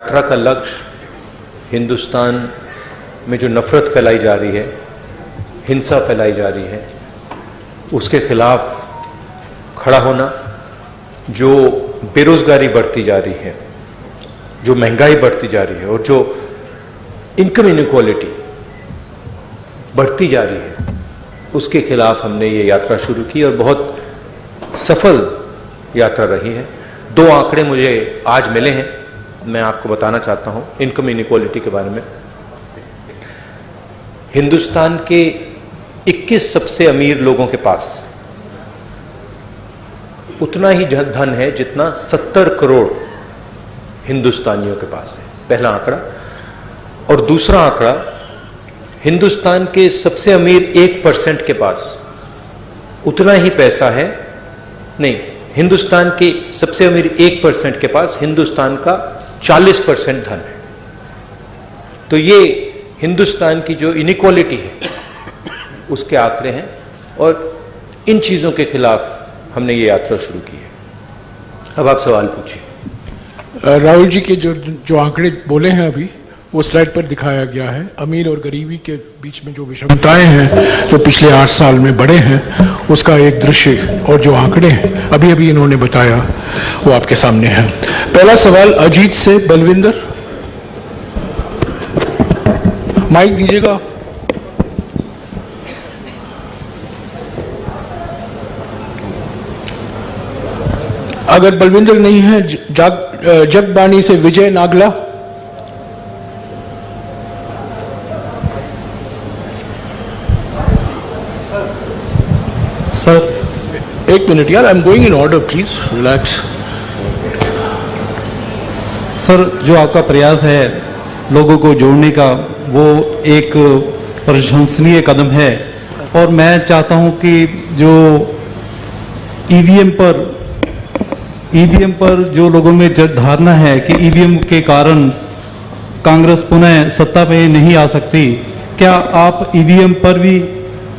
यात्रा का लक्ष्य हिंदुस्तान में जो नफरत फैलाई जा रही है, हिंसा फैलाई जा रही है, उसके खिलाफ खड़ा होना, जो बेरोजगारी बढ़ती जा रही है, जो महंगाई बढ़ती जा रही है और जो इनकम इनइक्वालिटी बढ़ती जा रही है, उसके खिलाफ हमने ये यात्रा शुरू की और बहुत सफल यात्रा रही है। 2 आंकड़े मुझे आज मिले हैं, मैं आपको बताना चाहता हूं इनकम इनइक्वालिटी के बारे में। हिंदुस्तान के 21 सबसे अमीर लोगों के पास उतना ही धन है जितना 70 करोड़ हिंदुस्तानियों के पास है, पहला आंकड़ा। और दूसरा आंकड़ा, हिंदुस्तान के सबसे अमीर 1% के पास उतना ही पैसा है, नहीं, हिंदुस्तान के सबसे अमीर 1% के पास हिंदुस्तान का 40% धन है। तो ये हिंदुस्तान की जो इनइक्वालिटी है उसके आंकड़े हैं और इन चीज़ों के खिलाफ हमने ये यात्रा शुरू की है। अब आप सवाल पूछिए। राहुल जी के जो आंकड़े बोले हैं अभी, वो स्लाइड पर दिखाया गया है। अमीर और गरीबी के बीच में जो विषमताएं हैं जो पिछले 8 साल में बढ़े हैं, उसका एक दृश्य और जो आंकड़े हैं अभी अभी इन्होंने बताया वो आपके सामने है। पहला सवाल अजीत से बलविंदर, माइक दीजिएगा। अगर बलविंदर नहीं है, जगबानी से विजय नागला। सर 1 मिनट यार, I am going in order, please relax. Sir, जो आपका प्रयास है लोगों को जोड़ने का, वो एक प्रशंसनीय कदम है और मैं चाहता हूं कि जो ईवीएम पर जो लोगों में धारणा है कि ईवीएम के कारण कांग्रेस पुनः सत्ता में नहीं आ सकती, क्या आप ईवीएम पर भी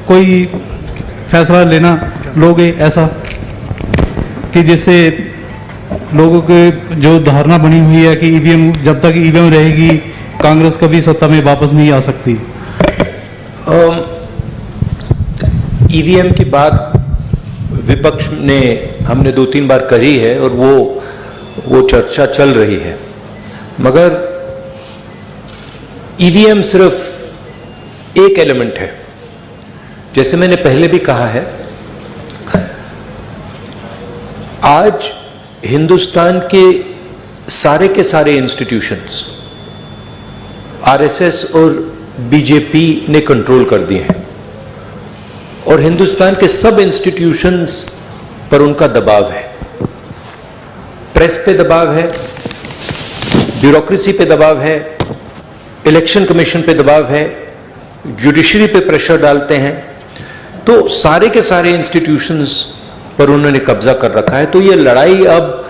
कोई फैसला लेना लोगे, ऐसा कि जिससे लोगों के जो धारणा बनी हुई है कि ईवीएम, जब तक ईवीएम रहेगी कांग्रेस कभी सत्ता में वापस नहीं आ सकती? ईवीएम की बात विपक्ष ने हमने 2-3 बार करी है और वो चर्चा चल रही है, मगर ईवीएम सिर्फ एक एलिमेंट है। जैसे मैंने पहले भी कहा है, आज हिंदुस्तान के सारे इंस्टीट्यूशंस आरएसएस और बीजेपी ने कंट्रोल कर दिए हैं और हिंदुस्तान के सब इंस्टीट्यूशंस पर उनका दबाव है। प्रेस पे दबाव है, ब्यूरोक्रेसी पे दबाव है, इलेक्शन कमीशन पे दबाव है, जुडिशरी पे प्रेशर डालते हैं। तो सारे के सारे इंस्टीट्यूशंस पर उन्होंने कब्जा कर रखा है। तो ये लड़ाई अब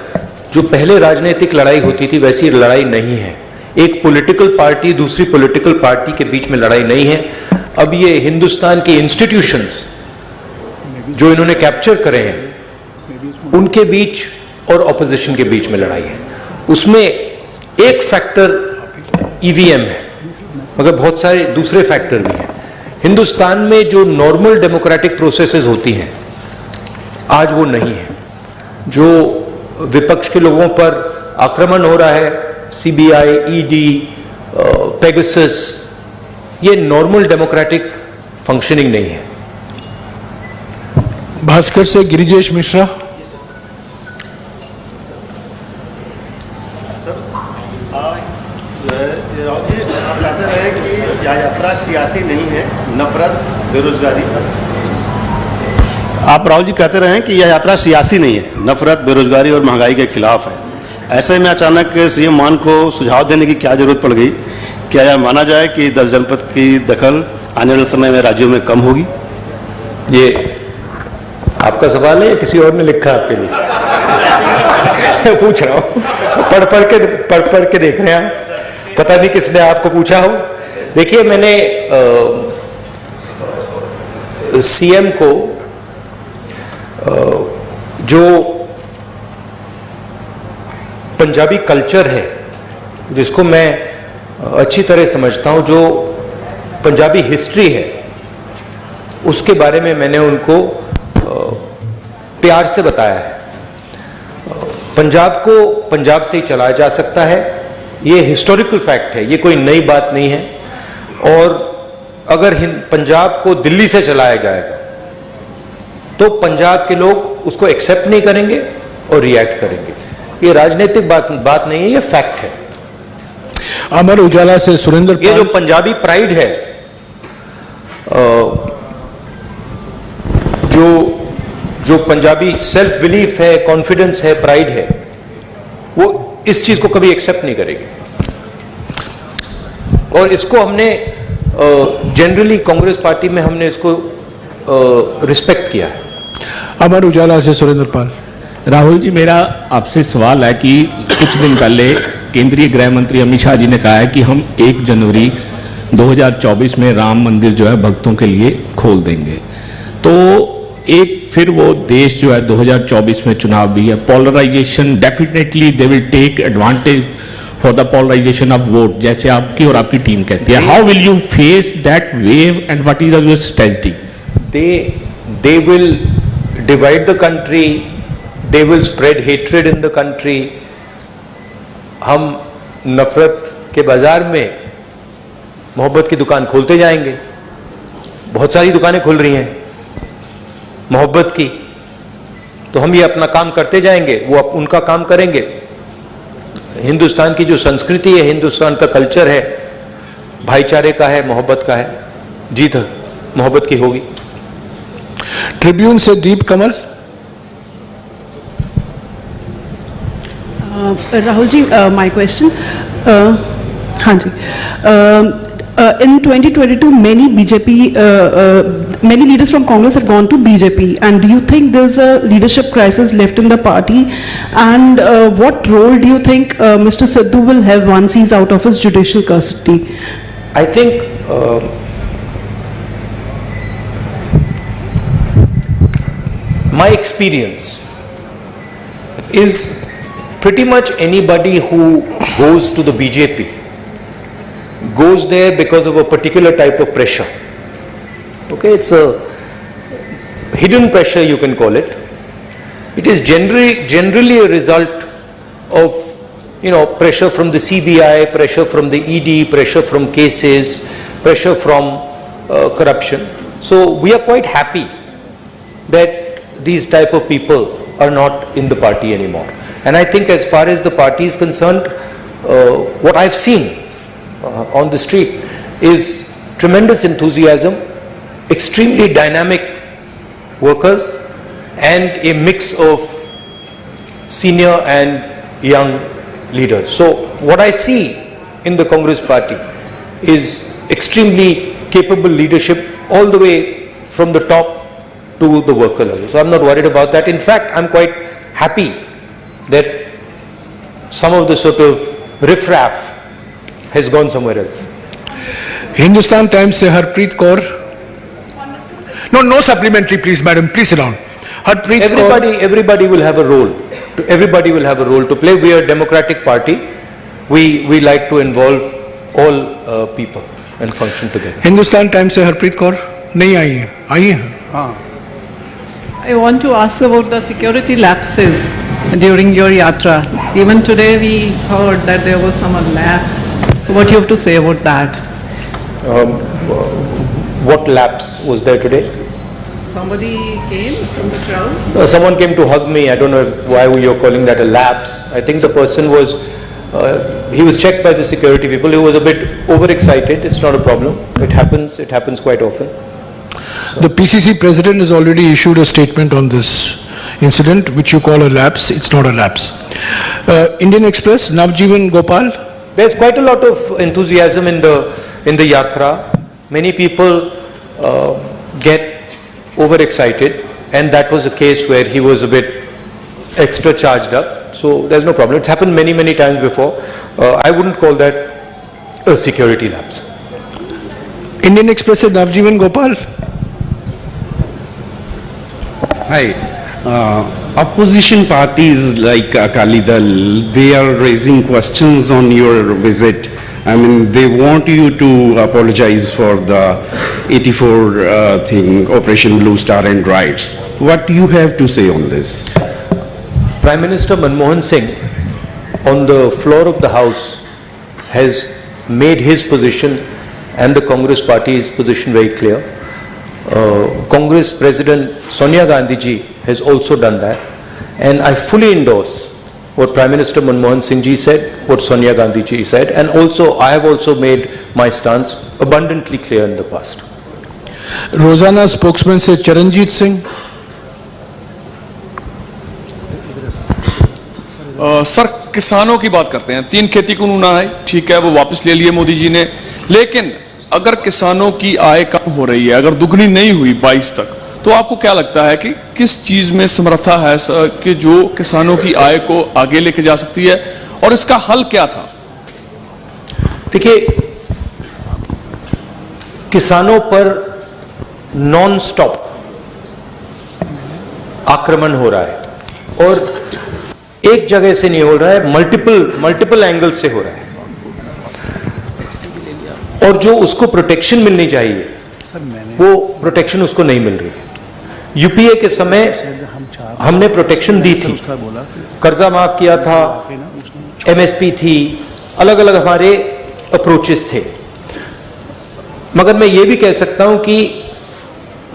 जो पहले राजनीतिक लड़ाई होती थी वैसी लड़ाई नहीं है। एक पॉलिटिकल पार्टी दूसरी पॉलिटिकल पार्टी के बीच में लड़ाई नहीं है। अब ये हिंदुस्तान के इंस्टीट्यूशंस जो इन्होंने कैप्चर करे हैं उनके बीच और ऑपोजिशन के बीच में लड़ाई है। उसमें एक फैक्टर ईवीएम है, मगर बहुत सारे दूसरे फैक्टर भी हैं। हिंदुस्तान में जो नॉर्मल डेमोक्रेटिक प्रोसेसेस होती हैं आज वो नहीं है। जो विपक्ष के लोगों पर आक्रमण हो रहा है, सीबीआई, ईडी, पेगासस, ये नॉर्मल डेमोक्रेटिक फंक्शनिंग नहीं है। भास्कर से गिरिजेश मिश्रा। आप कहते रहे कि यह यात्रा सियासी नहीं है, नफरत, बेरोजगारी। आप राहुल जी कहते रहे कि यह यात्रा सियासी नहीं है, नफरत, बेरोजगारी और महंगाई के खिलाफ है। ऐसे में अचानक सीएम मान को सुझाव देने की क्या जरूरत पड़ गई? क्या यह माना जाए कि 10 जनपद की दखल आने वाले समय में राज्यों में कम होगी? ये आपका सवाल है या किसी और ने लिखा आपके लिए? पूछ रहा हूं, पढ़ के देख रहे हैं, पता नहीं किसने आपको पूछा हो। देखिए, मैंने सीएम को जो पंजाबी कल्चर है जिसको मैं अच्छी तरह समझता हूँ, जो पंजाबी हिस्ट्री है उसके बारे में मैंने उनको प्यार से बताया है। पंजाब को पंजाब से ही चलाया जा सकता है, ये हिस्टोरिकल फैक्ट है, ये कोई नई बात नहीं है। और अगर पंजाब को दिल्ली से चलाया जाएगा तो पंजाब के लोग उसको एक्सेप्ट नहीं करेंगे और रिएक्ट करेंगे। ये राजनीतिक बात नहीं है, ये फैक्ट है। अमर उजाला से सुरेंद्र ये जो पाल। पंजाबी प्राइड है, जो पंजाबी सेल्फ बिलीफ है, कॉन्फिडेंस है, प्राइड है, वो इस चीज को कभी एक्सेप्ट नहीं करेगी। और इसको हमने जनरली कांग्रेस पार्टी में हमने इसको रिस्पेक्ट किया है। अमर उजाला से सुरेंद्र पाल। राहुल जी, मेरा आपसे सवाल है कि कुछ दिन पहले केंद्रीय गृह मंत्री अमित शाह जी ने कहा है कि हम 1 जनवरी 2024 में राम मंदिर जो है भक्तों के लिए खोल देंगे। तो एक फिर वो देश जो है 2024 में चुनाव भी है, polarisation definitely they will take advantage for the polarisation of vote, जैसे आपकी और आपकी टीम कहती है। How will you face that wave and what is your strategy? They will divide the country, they will spread hatred in the country. हम नफरत के बाजार में मोहब्बत की दुकान खोलते जाएंगे। बहुत सारी दुकानें खुल रही हैं मोहब्बत की, तो हम ये अपना काम करते जाएंगे, वो उनका काम करेंगे। हिंदुस्तान की जो संस्कृति है, हिंदुस्तान का कल्चर है, भाईचारे का है, मोहब्बत का है, जीत मोहब्बत की होगी। ट्रिब्यून से दीप कमल। राहुल जी, माय क्वेश्चन, हाँ जी, in 2022 many BJP many leaders from Congress have gone to BJP, and do you think there's a leadership crisis left in the party, and what role do you think Mr. Sidhu will have once he's out of his judicial custody? I think my experience is pretty much anybody who goes to the BJP goes there because of a particular type of pressure. Okay, it's a hidden pressure, you can call it. It is generally a result of, pressure from the CBI, pressure from the ED, pressure from cases, pressure from corruption. So we are quite happy that these type of people are not in the party anymore. And I think as far as the party is concerned, what I've seen on the street is tremendous enthusiasm, extremely dynamic workers, and a mix of senior and young leaders. So what I see in the Congress party is extremely capable leadership all the way from the top to the worker level. So I'm not worried about that. In fact, I'm quite happy that some of the sort of riffraff has gone somewhere else. Hindustan Times से Harpreet Kaur. No supplementary, please, madam. Please sit down. Harpreet Kaur. Everybody will have a role. Everybody will have a role to play. We are a democratic party. We like to involve all people and function together. Hindustan Times से हरप्रीत कौर नहीं आई है, आई है। I want to ask about the security lapses during your yatra. Even today we heard that there was some lapse. So what do you have to say about that? What lapse was there today? Somebody came from the crowd? Someone came to hug me. I don't know why you're calling that a lapse. I think the person was, he was checked by the security people. He was a bit overexcited. It's not a problem. It happens quite often. The PCC president has already issued a statement on this incident, which you call a lapse. It's not a lapse. Indian Express, Navjeevan Gopal. There's quite a lot of enthusiasm in the yatra. Many people get overexcited, and that was a case where he was a bit extra charged up. So there's no problem. It's happened many times before. I wouldn't call that a security lapse. Indian Express से नवजीवन Gopal. Hi. opposition parties like Akali Dal, they are raising questions on your visit. I mean, they want you to apologize for the 84 thing, Operation Blue Star and riots. What do you have to say on this? Prime Minister Manmohan Singh, on the floor of the House, has made his position and the Congress Party's position very clear. Congress President Sonia Gandhi ji has also done that, and I fully endorse what Prime Minister Manmohan Singh ji said, what Sonia Gandhi ji said, and also I have also made my stance abundantly clear in the past. रोजाना spokesman से Charanjit Singh. Sir, किसानों की बात करते हैं। 3 खेती कानून आए, ठीक है, वो वापस ले लिए मोदी जी ने, लेकिन अगर किसानों की आय कम हो रही है, अगर दुगनी नहीं हुई 22 तक, तो आपको क्या लगता है कि किस चीज में समर्था है कि जो किसानों की आय को आगे लेके जा सकती है, और इसका हल क्या था? देखिए, किसानों पर नॉन स्टॉप आक्रमण हो रहा है और एक जगह से नहीं हो रहा है, मल्टीपल एंगल से हो रहा है, और जो उसको प्रोटेक्शन मिलनी चाहिए वो प्रोटेक्शन उसको नहीं मिल रही है। यूपीए के समय हमने प्रोटेक्शन दी थी, कर्जा माफ किया था, एमएसपी थी, अलग अलग हमारे अप्रोचेस थे, मगर मैं ये भी कह सकता हूं कि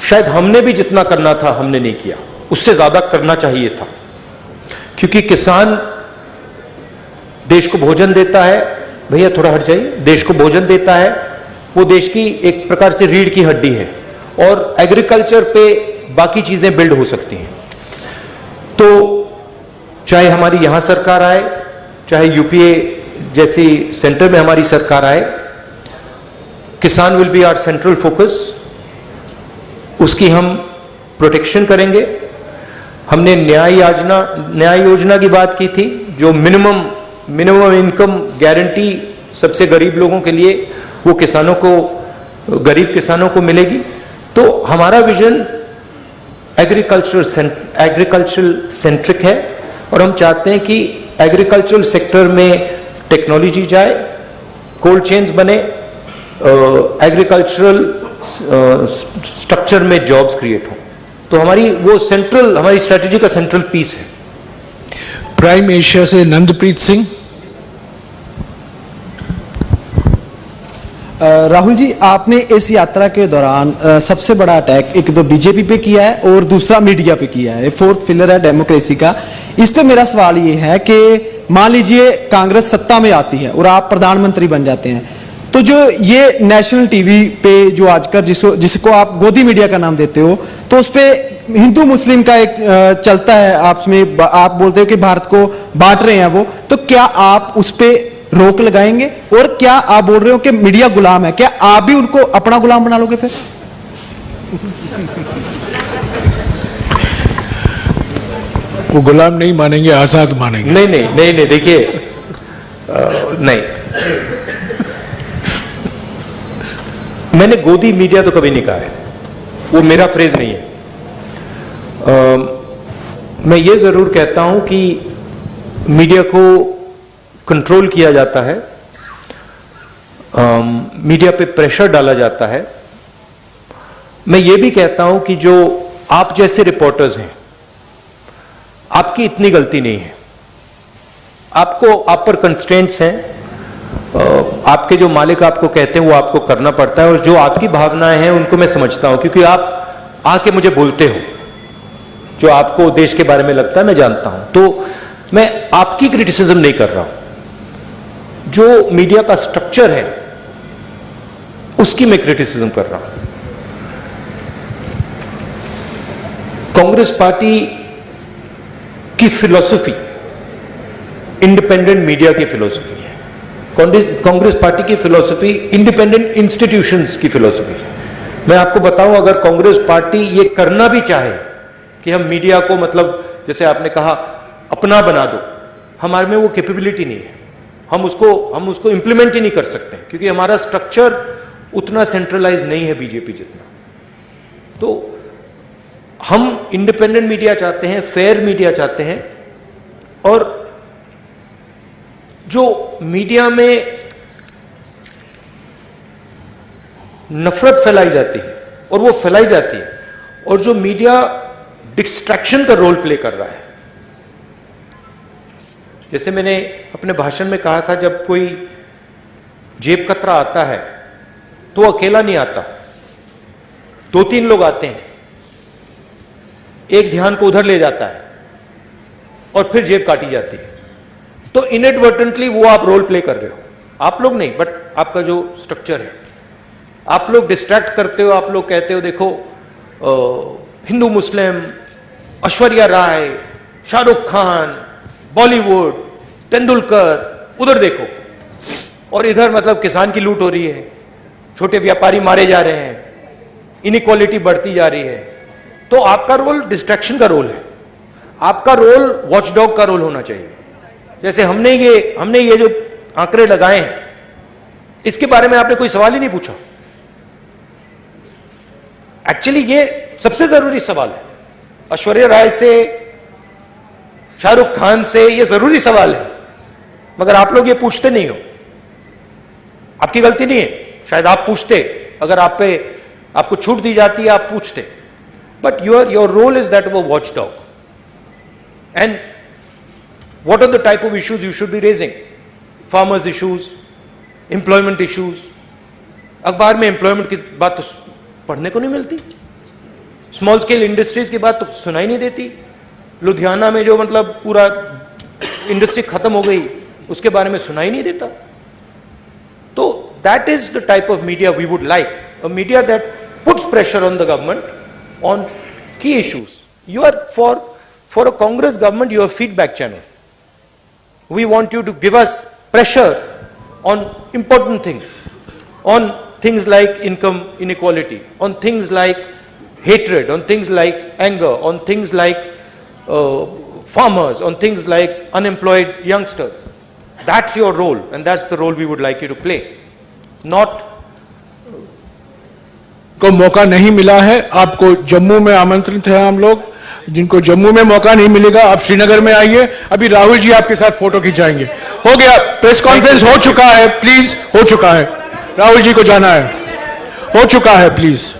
शायद हमने भी जितना करना था हमने नहीं किया, उससे ज्यादा करना चाहिए था, क्योंकि किसान देश को भोजन देता है। भैया थोड़ा हट जाइए। देश को भोजन देता है, वो देश की एक प्रकार से रीढ़ की हड्डी है, और एग्रीकल्चर पे बाकी चीजें बिल्ड हो सकती हैं। तो चाहे हमारी यहां सरकार आए, चाहे यूपीए जैसी सेंटर में हमारी सरकार आए, kisan will be our central focus. उसकी हम प्रोटेक्शन करेंगे। हमने न्याय योजना की बात की थी, जो मिनिमम इनकम गारंटी सबसे गरीब लोगों के लिए, वो किसानों को, गरीब किसानों को मिलेगी। तो हमारा विजन एग्रीकल्चरल सेंट्रिक है, और हम चाहते हैं कि एग्रीकल्चरल सेक्टर में टेक्नोलॉजी जाए, कोल्ड चेन्स बने, एग्रीकल्चरल स्ट्रक्चर में जॉब्स क्रिएट हो। तो हमारी स्ट्रेटेजी का सेंट्रल पीस है। प्राइम एशिया से नंदप्रीत सिंह। राहुल जी, आपने इस यात्रा के दौरान सबसे बड़ा अटैक एक तो बीजेपी पे किया है और दूसरा मीडिया पे किया है, 4th पिलर है डेमोक्रेसी का। इस पे मेरा सवाल ये है कि मान लीजिए कांग्रेस सत्ता में आती है और आप प्रधानमंत्री बन जाते हैं, तो जो ये नेशनल टीवी पे जो आजकल जिसको आप गोदी मीडिया का नाम देते हो, तो उस पे हिंदू मुस्लिम का एक चलता है आपस में, आप बोलते हो कि भारत को बांट रहे हैं वो, तो क्या आप उस पे रोक लगाएंगे? और क्या आप बोल रहे हो कि मीडिया गुलाम है, क्या आप भी उनको अपना गुलाम बना लोगे फिर? वो गुलाम नहीं मानेंगे, आजाद मानेंगे। नहीं, देखिए, नहीं, मैंने गोदी मीडिया तो कभी नहीं कहा है, वो मेरा फ्रेज नहीं है। मैं ये जरूर कहता हूं कि मीडिया को कंट्रोल किया जाता है, मीडिया पे प्रेशर डाला जाता है। मैं ये भी कहता हूं कि जो आप जैसे रिपोर्टर्स हैं, आपकी इतनी गलती नहीं है, आप पर कंस्ट्रेंट्स हैं, आपके जो मालिक आपको कहते हैं वो आपको करना पड़ता है, और जो आपकी भावनाएं हैं उनको मैं समझता हूं, क्योंकि आप आके मुझे बोलते हो, जो आपको देश के बारे में लगता है मैं जानता हूं। तो मैं आपकी क्रिटिसिज्म नहीं कर रहा हूं, जो मीडिया का स्ट्रक्चर है उसकी मैं क्रिटिसिज्म कर रहा हूं। कांग्रेस पार्टी की फिलॉसफी इंडिपेंडेंट मीडिया की फिलॉसफी है। कांग्रेस पार्टी की फिलॉसफी इंडिपेंडेंट इंस्टीट्यूशंस की फिलॉसफी है। मैं आपको बताऊं, अगर कांग्रेस पार्टी ये करना भी चाहे कि हम मीडिया को, मतलब जैसे आपने कहा, अपना बना दो, हमारे में वो कैपेबिलिटी नहीं है। हम उसको इंप्लीमेंट ही नहीं कर सकते, क्योंकि हमारा स्ट्रक्चर उतना सेंट्रलाइज नहीं है बीजेपी जितना। तो हम इंडिपेंडेंट मीडिया चाहते हैं, फेयर मीडिया चाहते हैं, और जो मीडिया में नफरत फैलाई जाती है और वो फैलाई जाती है, और जो मीडिया डिस्ट्रैक्शन का रोल प्ले कर रहा है। जैसे मैंने अपने भाषण में कहा था, जब कोई जेब कतरा आता है तो वो अकेला नहीं आता, 2-3 लोग आते हैं, एक ध्यान को उधर ले जाता है और फिर जेब काटी जाती है। तो इनएडवर्टेंटली वो आप रोल प्ले कर रहे हो, आप लोग नहीं, बट आपका जो स्ट्रक्चर है, आप लोग डिस्ट्रैक्ट करते हो। आप लोग कहते हो देखो हिंदू मुस्लिम, ऐश्वर्या राय, शाहरुख खान, बॉलीवुड, तेंदुलकर, उधर देखो, और इधर मतलब किसान की लूट हो रही है, छोटे व्यापारी मारे जा रहे हैं, इनइक्वालिटी बढ़ती जा रही है। तो आपका रोल डिस्ट्रैक्शन का रोल है, आपका रोल वॉचडॉग का रोल होना चाहिए। जैसे हमने ये जो आंकड़े लगाए हैं, इसके बारे में आपने कोई सवाल ही नहीं पूछा। एक्चुअली ये सबसे जरूरी सवाल है, ऐश्वर्या राय से, शाहरुख खान से, ये जरूरी सवाल है, मगर आप लोग ये पूछते नहीं हो। आपकी गलती नहीं है, शायद आप पूछते, अगर आपको छूट दी जाती है आप पूछते, but your role is that वो watch dog. And what are the type of issues you should be raising? Farmers issues, employment issues. अखबार में employment की बात तो पढ़ने को नहीं मिलती, स्मॉल स्केल इंडस्ट्रीज की बात तो सुनाई नहीं देती। लुधियाना में जो मतलब पूरा इंडस्ट्री खत्म हो गई, उसके बारे में सुनाई नहीं देता। तो that is the type of media we would like, a media that puts pressure on the government on key issues. You are for a Congress government, you are a feedback channel. We want you to give us pressure on important things, on things like income inequality, on things like hatred, on things like anger, on things like farmers, on things like unemployed youngsters. That's your role, and that's the role we would like you to play. Not को मौका नहीं मिला है, आपको जम्मू में आमंत्रित है हम लोग, जिनको जम्मू में मौका नहीं मिलेगा आप श्रीनगर में आइए। अभी राहुल जी आपके साथ फोटो खिंचाएंगे। हो गया, प्रेस कॉन्फ्रेंस हो चुका है, प्लीज, हो चुका है, राहुल जी को जाना है, हो चुका है, प्लीज।